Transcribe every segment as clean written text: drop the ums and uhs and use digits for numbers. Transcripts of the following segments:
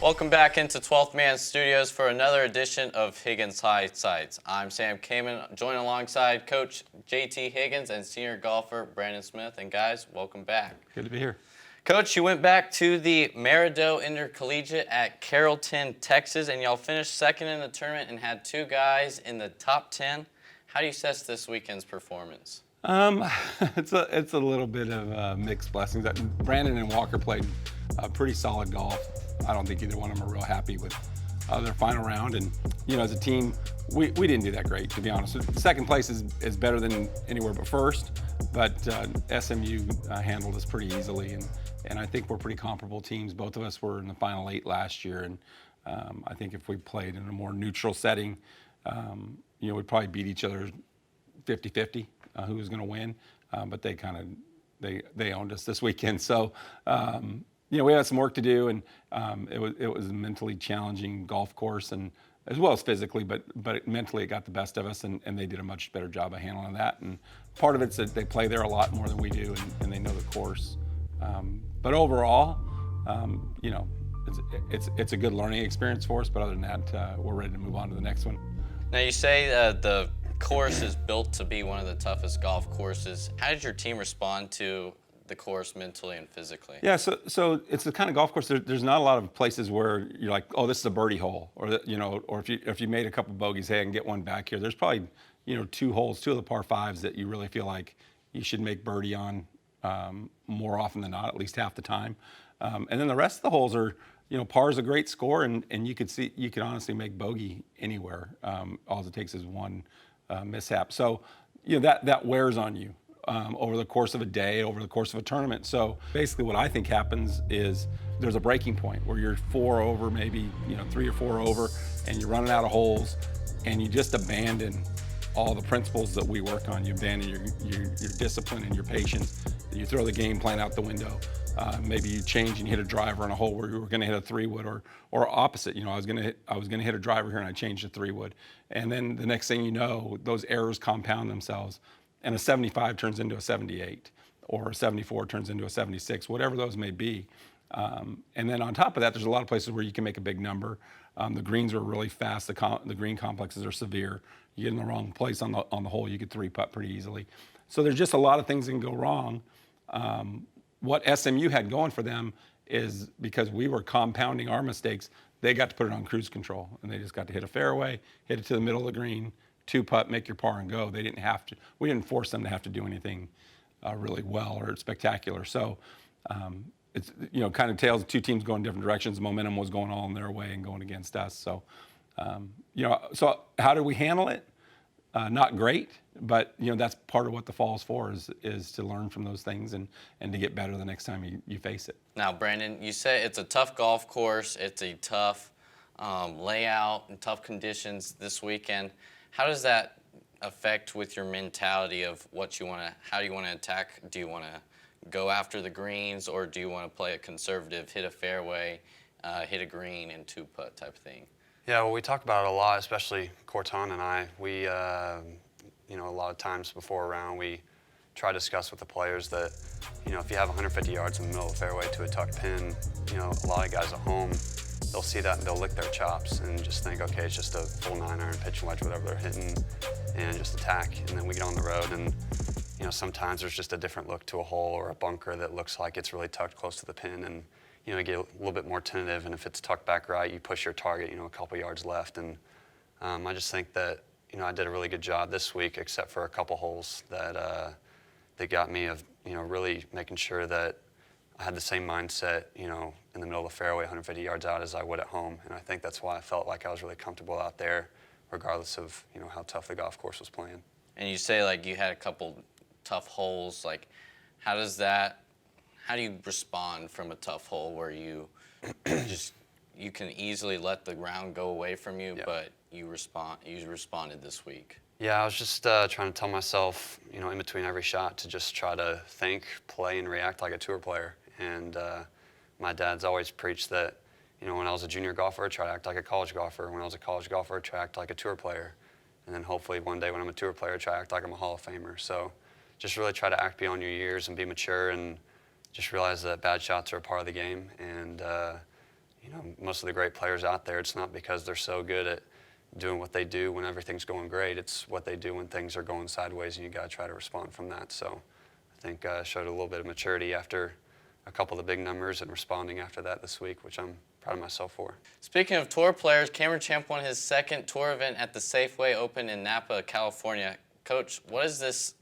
Welcome back into 12th Man Studios for another edition of Higgins Hindsights. I'm Sam Kamen, joined alongside Coach JT Higgins and senior golfer Brandon Smith. And guys, welcome back. Good to be here. Coach, you went back to the Maridoe Intercollegiate at Carrollton, Texas, and y'all finished second in the tournament and had two guys in the top 10. How do you assess this weekend's performance? It's a little bit of mixed blessings. Brandon and Walker played pretty solid golf. I don't think either one of them are real happy with their final round. And, as a team, we didn't do that great, to be honest. Second place is better than anywhere but first, but SMU handled us pretty easily. And I think we're pretty comparable teams. Both of us were in the final 8 last year. And I think if we played in a more neutral setting, we'd probably beat each other 50-50 who was going to win. But they owned us this weekend. So, we had some work to do, and it was a mentally challenging golf course, and as well as physically, but mentally it got the best of us, and they did a much better job of handling that. And part of it's that they play there a lot more than we do, and they know the course. But overall, it's a good learning experience for us. But other than that, we're ready to move on to the next one. Now you say the course is built to be one of the toughest golf courses. How did your team respond to the course mentally and physically? Yeah, so it's the kind of golf course. There's not a lot of places where you're like, oh, this is a birdie hole, or or if you made a couple bogeys, hey, I can get one back here. There's probably 2 holes, 2 of the par 5s that you really feel like you should make birdie on more often than not, at least half the time. And then the rest of the holes are, par is a great score, and you could honestly make bogey anywhere. All it takes is one mishap. So that wears on you. Over the course of a day, over the course of a tournament. So basically what I think happens is there's a breaking point where you're 4 over, maybe 3 or 4 over, and you're running out of holes, and you just abandon all the principles that we work on. You abandon your discipline and your patience. You throw the game plan out the window. Maybe you change and hit a driver on a hole where you were going to hit a 3-wood, or opposite. I was going to hit a driver here and I changed to 3-wood, and then the next thing you know, those errors compound themselves. And a 75 turns into a 78, or a 74 turns into a 76, whatever those may be. And then on top of that, there's a lot of places where you can make a big number. The greens are really fast. The green complexes are severe. You get in the wrong place on the hole, you could 3-putt pretty easily. So there's just a lot of things that can go wrong. What SMU had going for them is because we were compounding our mistakes, they got to put it on cruise control, and they just got to hit a fairway, hit it to the middle of the green, 2-putt, make your par and go. They didn't have to. We didn't force them to have to do anything really well or spectacular. So it's kind of tails of 2 teams going different directions. The momentum was going all in their way and going against us. So so how do we handle it? Not great, but that's part of what the fall is for, is to learn from those things and to get better the next time you face it. Now, Brandon, you say it's a tough golf course. It's a tough layout and tough conditions this weekend. How does that affect with your mentality of how do you want to attack? Do you want to go after the greens, or do you want to play a conservative, hit a fairway, hit a green, and 2-putt type of thing? Yeah, well, we talk about it a lot, especially Corton and I. We, a lot of times before a round, we try to discuss with the players that, if you have 150 yards in the middle of the fairway to a tucked pin, a lot of guys at home, they'll see that and they'll lick their chops and just think, okay, it's just a full 9-iron, pitch and wedge, whatever they're hitting, and just attack. And then we get on the road, and sometimes there's just a different look to a hole or a bunker that looks like it's really tucked close to the pin, and you get a little bit more tentative. And if it's tucked back right, you push your target, a couple yards left. And I just think that I did a really good job this week, except for a couple holes that got me of really making sure that I had the same mindset, in the middle of the fairway, 150 yards out, as I would at home. And I think that's why I felt like I was really comfortable out there, regardless of, how tough the golf course was playing. And you say, you had a couple tough holes. How do you respond from a tough hole where you can easily let the ground go away from you, but you responded this week? Yeah, I was just trying to tell myself, in between every shot, to just try to think, play, and react like a tour player. And my dad's always preached that, when I was a junior golfer, I try to act like a college golfer. When I was a college golfer, I try to act like a tour player. And then hopefully one day when I'm a tour player, I try to act like I'm a Hall of Famer. So just really try to act beyond your years and be mature, and just realize that bad shots are a part of the game. And most of the great players out there, it's not because they're so good at doing what they do when everything's going great. It's what they do when things are going sideways, and you got to try to respond from that. So I think I showed a little bit of maturity after a couple of the big numbers and responding after that this week, which I'm proud of myself for. Speaking of tour players, Cameron Champ won his second tour event at the Safeway Open in Napa, California. Coach, what is this?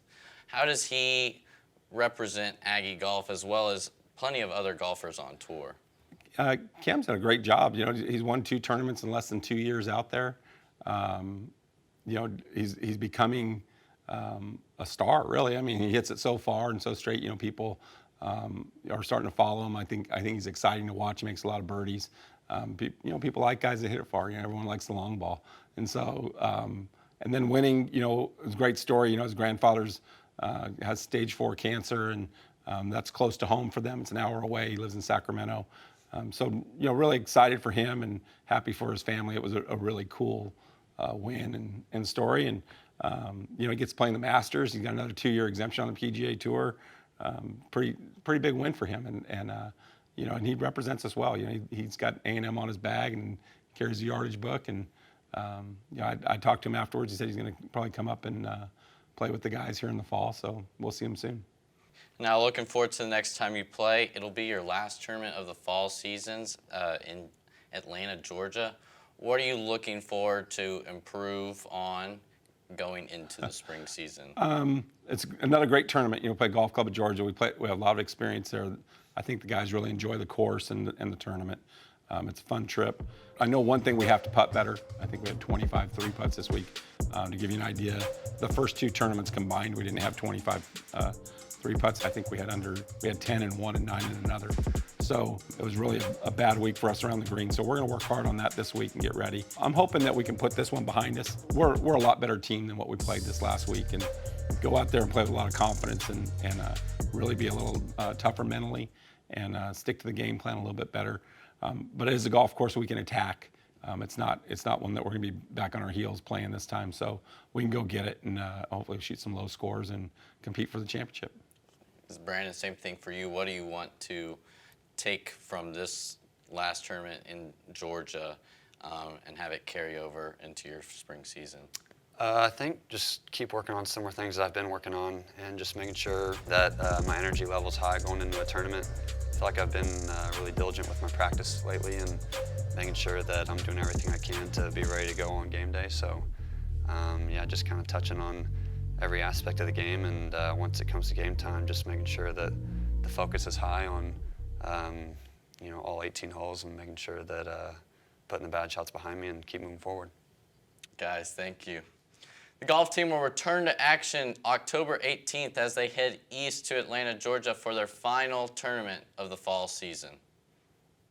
How does he represent Aggie golf as well as plenty of other golfers on tour? Cam's done a great job. He's won 2 tournaments in less than 2 years out there. He's becoming a star, really. I mean, he hits it so far and so straight. People are starting to follow him. I think he's exciting to watch. He makes a lot of birdies. People like guys that hit it far. Everyone likes the long ball, and so and then winning. It was a great story. His grandfather's has stage 4 cancer, and that's close to home for them. It's an hour away. He lives in Sacramento. So really excited for him and happy for his family. It was a really cool win and story. And he gets playing the Masters. He's got another 2-year exemption on the PGA Tour. Pretty big win for him. And he represents us well. He's got A&M on his bag and carries the yardage book. And I talked to him afterwards. He said he's going to probably come up and play with the guys here in the fall. So we'll see him soon. Now, looking forward to the next time you play. It'll be your last tournament of the fall seasons in Atlanta, Georgia. What are you looking forward to improve on going into the spring season? It's another great tournament. We play Golf Club of Georgia. We have a lot of experience there. I think the guys really enjoy the course and the tournament. It's a fun trip. I know one thing we have to putt better. I think we had 25 3-putts this week. To give you an idea, the first 2 tournaments combined, we didn't have 25 3-putts. I think we had 10 in one and 9 in another. So it was really a bad week for us around the green. So we're going to work hard on that this week and get ready. I'm hoping that we can put this one behind us. We're a lot better team than what we played this last week, and go out there and play with a lot of confidence and really be a little tougher mentally and stick to the game plan a little bit better. But it is a golf course we can attack. It's not one that we're going to be back on our heels playing this time. So we can go get it and hopefully shoot some low scores and compete for the championship. Brandon, same thing for you. What do you want to take from this last tournament in Georgia and have it carry over into your spring season? I think just keep working on similar things that I've been working on and just making sure that my energy level's high going into a tournament. I feel like I've been really diligent with my practice lately and making sure that I'm doing everything I can to be ready to go on game day. So just kind of touching on every aspect of the game, and once it comes to game time, just making sure that the focus is high on all 18 holes and making sure that putting the bad shots behind me and keep moving forward. Guys, thank you. The golf team will return to action October 18th as they head east to Atlanta, Georgia for their final tournament of the fall season.